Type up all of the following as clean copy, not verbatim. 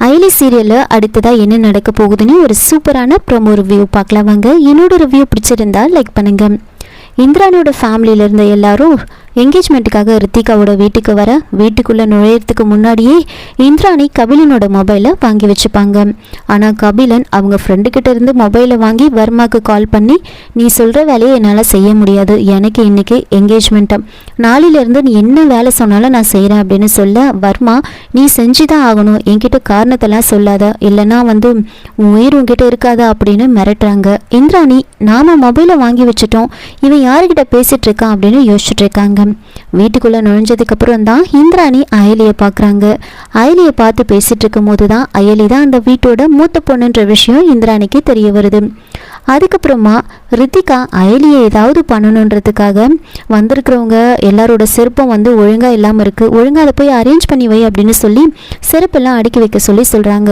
அயலி சீரியலில் அடுத்ததாக என்ன நடக்க போகுதுன்னு ஒரு சூப்பரான ப்ரோமோ ரிவ்யூ பார்க்கலாம் வாங்க. என்னோட ரிவ்யூ பிடிச்சிருந்தா லைக் பண்ணுங்கள். இந்திராணியோட ஃபேமிலியில் இருந்த எல்லாரும் என்கேஜ்மெண்ட்டுக்காக ரித்திகாவோட வீட்டுக்கு வர வீட்டுக்குள்ளே நுழையிறதுக்கு முன்னாடியே இந்திராணி கபிலனோட மொபைலை வாங்கி வச்சுப்பாங்க. ஆனால் கபிலன் அவங்க ஃப்ரெண்டுக்கிட்ட இருந்து மொபைலை வாங்கி வர்மாவுக்கு கால் பண்ணி, நீ சொல்கிற வேலையை என்னால் செய்ய முடியாது, எனக்கு இன்றைக்கி என்கேஜ்மெண்ட்டு, நாளிலேருந்து நீ என்ன வேலை சொன்னாலும் நான் செய்கிறேன் அப்படின்னு சொல்ல, வர்மா நீ செஞ்சு தான் ஆகணும், என்கிட்ட காரணத்தெல்லாம் சொல்லாத, இல்லைன்னா உன் உயிர் உங்ககிட்ட இருக்காதா அப்படின்னு மிரட்டுறாங்க. இந்திராணி நாம் மொபைலை வாங்கி வச்சுட்டோம், இவன் யாருக்கிட்ட பேசிகிட்டு இருக்கான் அப்படின்னு யோசிச்சுட்டு இருக்காங்க. வீட்டுக்குள்ளே நுழைஞ்சதுக்கப்புறம் தான் இந்திராணி அயலியை பார்க்குறாங்க. அயலியை பார்த்து பேசிகிட்டு இருக்கும் போது தான் அயலி தான் அந்த வீட்டோட மூத்த பொண்ணுன்ற விஷயம் இந்திராணிக்கு தெரிய வருது. அதுக்கப்புறமா ரித்திகா அயலியை ஏதாவது பண்ணணுன்றதுக்காக வந்திருக்கிறவங்க எல்லாரோட செருப்பம் ஒழுங்காக இல்லாமல் இருக்குது, ஒழுங்காக அதை போய் அரேஞ்ச் பண்ணி வை அப்படின்னு சொல்லி செருப்பெல்லாம் அடுக்கி வைக்க சொல்கிறாங்க.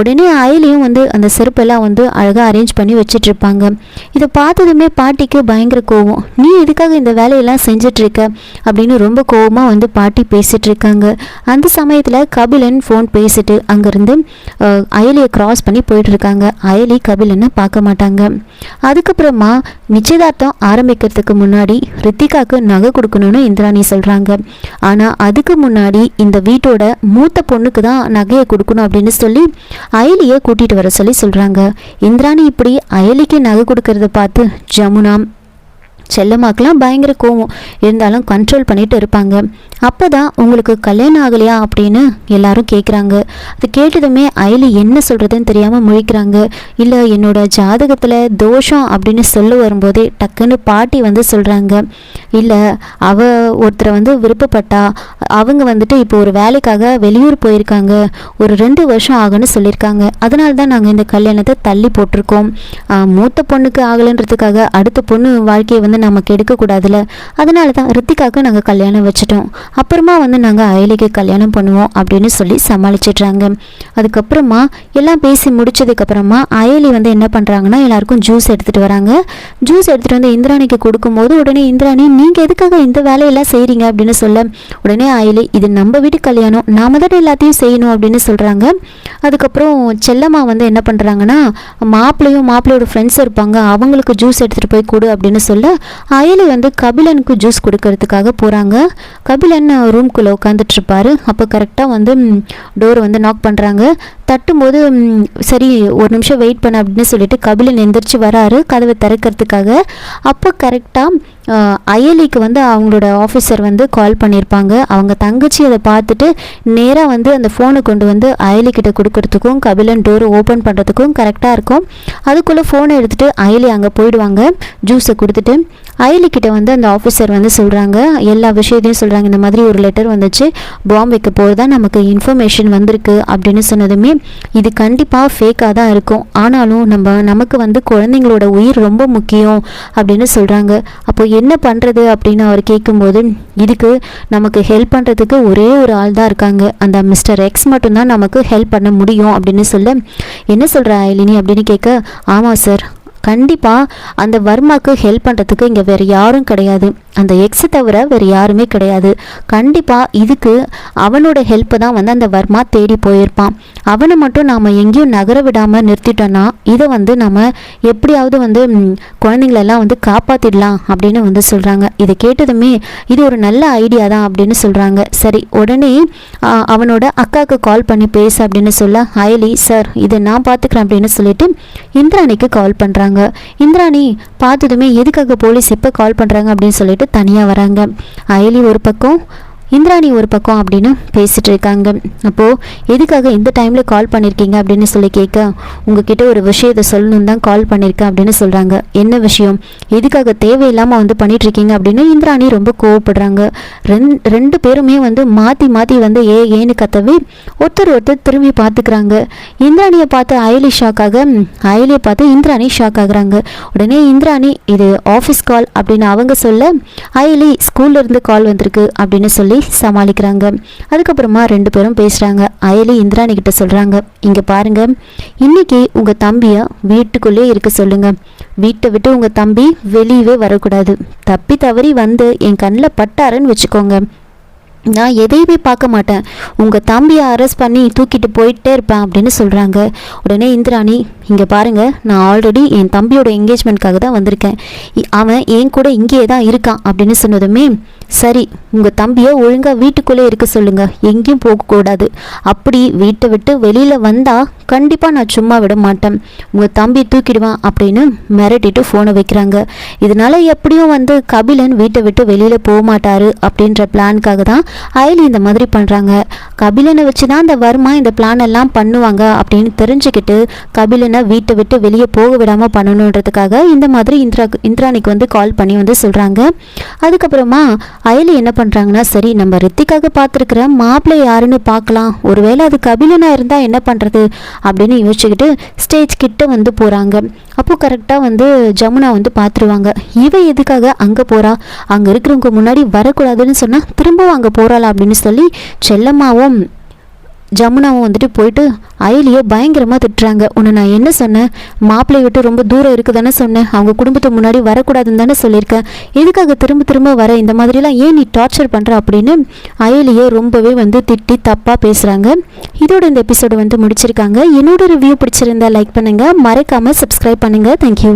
உடனே அயலியும் அந்த செருப்பெல்லாம் அழகாக அரேஞ்ச் பண்ணி வச்சிட்ருப்பாங்க. இதை பார்த்ததுமே பாட்டிக்கு பயங்கர கோவம். நீ எதுக்காக இந்த வேலையெல்லாம் செஞ்சிட்ருக்க அப்படின்னு ரொம்ப கோவமாக பாட்டி பேசிகிட்டு இருக்காங்க. அந்த சமயத்தில் கபிலன் ஃபோன் பேசிட்டு அங்கேருந்து அயலியை கிராஸ் பண்ணி போயிட்டுருக்காங்க. அயலி கபிலனை பார்க்க மாட்டாங்க. அதுக்கப்புறமா நிச்சயதார்த்தம் ஆரம்பிக்கிறதுக்கு முன்னாடி ரித்திகாவுக்கு நகை கொடுக்கணும்னு இந்திராணி சொல்கிறாங்க. ஆனால் அதுக்கு முன்னாடி இந்த வீட்டோட மூத்த பொண்ணுக்கு தான் நகையை கொடுக்கணும் அப்படின்னு சொல்லி அயலியை கூட்டிகிட்டு வர சொல்கிறாங்க. இந்திராணி இப்படி அயலிக்கு நகை கொடுக்கறத பார்த்து ஜமுனா செல்லம்மாக்கெலாம் பயங்கர கோவம், இருந்தாலும் கண்ட்ரோல் பண்ணிட்டு இருப்பாங்க. அப்போ தான் உங்களுக்கு கல்யாணம் ஆகலையா அப்படின்னு எல்லாரும் கேட்குறாங்க. அது கேட்டதுமே அயலி என்ன சொல்கிறதுன்னு தெரியாமல் முழிக்கிறாங்க. இல்லை என்னோட ஜாதகத்தில் தோஷம் அப்படின்னு சொல்ல வரும்போதே டக்குன்னு பாட்டி சொல்கிறாங்க, இல்லை ஒருத்தரை விருப்பப்பட்டா அவங்க இப்போ ஒரு வேலைக்காக வெளியூர் போயிருக்காங்க, ஒரு 2 வருஷம் ஆகுன்னு சொல்லியிருக்காங்க, அதனால தான் நாங்கள் இந்த கல்யாணத்தை தள்ளி போட்டிருக்கோம். மூத்த பொண்ணுக்கு ஆகலைன்றதுக்காக அடுத்த பொண்ணு வாழ்க்கையை நமக்கு எடுக்கக்கூடாதுல, அதனால தான் ரித்திகாவுக்கு நாங்கள் கல்யாணம் வச்சுட்டோம், அப்புறமா நாங்கள் அயலிக்கு கல்யாணம் பண்ணுவோம் அப்படின்னு சொல்லி சமாளிச்சிட்றாங்க. அதுக்கப்புறமா எல்லாம் பேசி முடிச்சதுக்கப்புறமா அயலி என்ன பண்ணுறாங்கன்னா எல்லாருக்கும் ஜூஸ் எடுத்துகிட்டு வராங்க. ஜூஸ் எடுத்துகிட்டு இந்திராணிக்கு கொடுக்கும்போது உடனே இந்திராணி நீங்கள் எதுக்காக இந்த வேலையெல்லாம் செய்கிறீங்க அப்படின்னு சொல்ல, உடனே அயலி இது நம்ம வீட்டு கல்யாணம், நாம தான் எல்லாத்தையும் செய்யணும் அப்படின்னு சொல்கிறாங்க. அதுக்கப்புறம் செல்லம்மா என்ன பண்ணுறாங்கன்னா மாப்பிள்ளையோட ஃப்ரெண்ட்ஸ் இருப்பாங்க, அவங்களுக்கு ஜூஸ் எடுத்துகிட்டு போய் கொடு அப்படின்னு சொல்ல, அயலி கபிலனுக்கு ஜூஸ் கொடுக்கறதுக்காக போகிறாங்க. கபிலன் ரூம்குள்ளே உட்காந்துட்டு இருப்பாரு. அப்போ கரெக்டாக டோர் நாக் பண்ணுறாங்க. தட்டும்போது சரி ஒரு நிமிஷம் வெயிட் பண்ண அப்படின்னு சொல்லிட்டு கபிலன் எந்திரிச்சு வராரு கதவை திறக்கிறதுக்காக. அப்போ கரெக்டாக அயலிக்கு அவங்களோட ஆஃபீஸர் கால் பண்ணியிருப்பாங்க. அவங்க தங்கச்சி அதை பார்த்துட்டு நேராக அந்த ஃபோனை கொண்டு அயலிக்கிட்ட கொடுக்கறதுக்கும் கபிலன் டோரை ஓப்பன் பண்ணுறதுக்கும் கரெக்டாக இருக்கும். அதுக்குள்ளே ஃபோனை எடுத்துகிட்டு அயலி அங்கே போயிடுவாங்க. ஜூஸை கொடுத்துட்டு அயலிக்கிட்ட அந்த ஆஃபீஸர் சொல்கிறாங்க, எல்லா விஷயத்தையும் சொல்கிறாங்க. இந்த மாதிரி ஒரு லெட்டர் வந்துச்சு, பாம்பு வைக்க போது தான் நமக்கு இன்ஃபர்மேஷன் வந்திருக்கு அப்படின்னு சொன்னதுமே இது கண்டிப்பாக ஃபேக்காக தான் இருக்கும், ஆனாலும் நமக்கு குழந்தைங்களோட உயிர் ரொம்ப முக்கியம் அப்படின்னு சொல்கிறாங்க. அப்போ என்ன பண்ணுறது அப்படின்னு அவர் கேட்கும்போது, இதுக்கு நமக்கு ஹெல்ப் பண்ணுறதுக்கு ஒரே ஒரு ஆள் தான் இருக்காங்க, அந்த மிஸ்டர் எக்ஸ் மட்டும்தான் நமக்கு ஹெல்ப் பண்ண முடியும் அப்படின்னு சொல்ல, என்ன சொல்கிற அயலினி அப்படின்னு கேட்க, ஆமாம் சார், கண்டிப்பாக அந்த வர்மாவுக்கு ஹெல்ப் பண்ணுறதுக்கு இங்கே வேறு யாரும் கிடையாது, அந்த எக்ஸை தவிர வேறு யாருமே கிடையாது, கண்டிப்பாக இதுக்கு அவனோட ஹெல்ப்பை தான் அந்த வர்மா தேடி போயிருப்பான், அவனை மட்டும் நாம் எங்கேயும் நகர விடாமல் நிறுத்திட்டோன்னா இதை நம்ம எப்படியாவது குழந்தைங்களெல்லாம் காப்பாற்றிடலாம் அப்படின்னு சொல்கிறாங்க. இதை கேட்டதுமே இது ஒரு நல்ல ஐடியா தான் அப்படின்னு சொல்கிறாங்க. சரி உடனே அவனோட அக்காவுக்கு கால் பண்ணி பேச அப்படின்னு சொல்ல, அயலி சார் இதை நான் பார்த்துக்கிறேன் அப்படின்னு சொல்லிட்டு இந்திராணிக்கு கால் பண்ணுறாங்க. இந்திராணி பார்த்ததுமே எதுக்காக போலீஸ் இப்போ கால் பண்ணுறாங்க அப்படின்னு சொல்லிட்டு தனியாக வராங்க. அயலி ஒரு பக்கம் இந்திராணி ஒரு பக்கம் அப்படின்னு பேசிகிட்டு இருக்காங்க. அப்போது எதுக்காக இந்த டைமில் கால் பண்ணியிருக்கீங்க அப்படின்னு சொல்லி கேட்க, உங்ககிட்ட ஒரு விஷயத்தை சொல்லணும் தான் கால் பண்ணியிருக்கேன் அப்படின்னு சொல்கிறாங்க. என்ன விஷயம், எதுக்காக தேவையில்லாமல் பண்ணிகிட்ருக்கீங்க அப்படின்னு இந்திராணி ரொம்ப கோவப்படுறாங்க. ரெண்டு பேருமே மாற்றி மாற்றி ஏன்னு கத்தவே ஒருத்தர் திரும்பி பார்த்துக்கிறாங்க. இந்திராணியை பார்த்து அயலி ஷாக்காக, அயலியை பார்த்து இந்திராணி ஷாக் ஆகுறாங்க. உடனே இந்திராணி இது ஆஃபீஸ் கால் அப்படின்னு அவங்க சொல்ல, அயலி ஸ்கூல்லேருந்து கால் வந்திருக்கு அப்படின்னு சொல்லி சமாளிக்கிறாங்க. அதுக்கப்புறமா 2 பேரும் பேசுகிறாங்க. அயலி இந்திராணி கிட்ட சொல்கிறாங்க, இங்கே பாருங்க, இன்னைக்கு உங்கள் தம்பியை வீட்டுக்குள்ளே இருக்க சொல்லுங்க, வீட்டை விட்டு உங்கள் தம்பி வெளியவே வரக்கூடாது, தப்பி தவறி என் கண்ணில் பட்டாருன்னு வச்சுக்கோங்க, நான் எதையுமே பார்க்க மாட்டேன், உங்கள் தம்பியை அரெஸ்ட் பண்ணி தூக்கிட்டு போயிட்டே இருப்பேன் அப்படின்னு சொல்கிறாங்க. உடனே இந்திராணி, இங்கே பாருங்கள், நான் ஆல்ரெடி என் தம்பியோட என்கேஜ்மெண்ட்காக தான் வந்திருக்கேன், அவன் என் கூட இங்கேயே தான் இருக்கான் அப்படின்னு சொன்னதுமே, சரி உங்கள் தம்பியை ஒழுங்காக வீட்டுக்குள்ளே இருக்க சொல்லுங்கள், எங்கேயும் போகக்கூடாது, அப்படி வீட்டை விட்டு வெளியில் வந்தால் கண்டிப்பாக நான் சும்மா விட மாட்டேன், உங்கள் தம்பி தூக்கிடுவான் அப்படின்னு மிரட்டிட்டு ஃபோனை வைக்கிறாங்க. இதனால் எப்படியும் கபிலன் வீட்டை விட்டு வெளியில் போக மாட்டார் அப்படின்ற பிளானுக்காக தான் அயலி இந்த மாதிரி பண்ணுறாங்க. கபிலனை வச்சு தான் இந்த வர்மா இந்த பிளான் எல்லாம் பண்ணுவாங்க அப்படின்னு தெரிஞ்சுக்கிட்டு கபிலனை வீட்டை விட்டு வெளியே போக விடாமல் பண்ணணுன்றதுக்காக இந்த மாதிரி இந்திராணிக்கு கால் பண்ணி சொல்கிறாங்க. அதுக்கப்புறமா அயலி என்ன பண்ணுறாங்கன்னா, சரி நம்ம ரித்திக்காக பார்த்துருக்குற மாப்பிள்ளை யாருன்னு பார்க்கலாம், ஒருவேளை அது கபிலனாக இருந்தால் என்ன பண்ணுறது அப்படின்னு யோசிச்சுக்கிட்டு ஸ்டேஜ் கிட்ட போகிறாங்க. அப்போது கரெக்டாக ஜமுனா பார்த்துருவாங்க. இவ எதுக்காக அங்கே போகிறா, அங்கே இருக்கிறவங்க முன்னாடி வரக்கூடாதுன்னு சொன்னால் திரும்பவும் அங்கே போகிறாளா அப்படின்னு சொல்லி செல்லம்மாவும் ஜமுனாவும் போயிட்டு அயலியை பயங்கரமாக திட்டுறாங்க. உன்னை நான் என்ன சொன்னேன், மாப்பிள்ளை விட்டு ரொம்ப தூரம் இருக்குது தானே சொன்னேன், அவங்க குடும்பத்தை முன்னாடி வரக்கூடாதுன்னு தானே சொல்லியிருக்கேன், எதுக்காக திரும்ப திரும்ப வர, இந்த மாதிரிலாம் ஏன் நீ டார்ச்சர் பண்ணுற அப்படின்னு அயலியை ரொம்பவே திட்டி தப்பாக பேசுகிறாங்க. இதோட இந்த எபிசோடு முடிச்சிருக்காங்க. என்னோட ரிவ்யூ பிடிச்சிருந்தா லைக் பண்ணுங்கள், மறக்காமல் சப்ஸ்கிரைப் பண்ணுங்கள். தேங்க்யூ.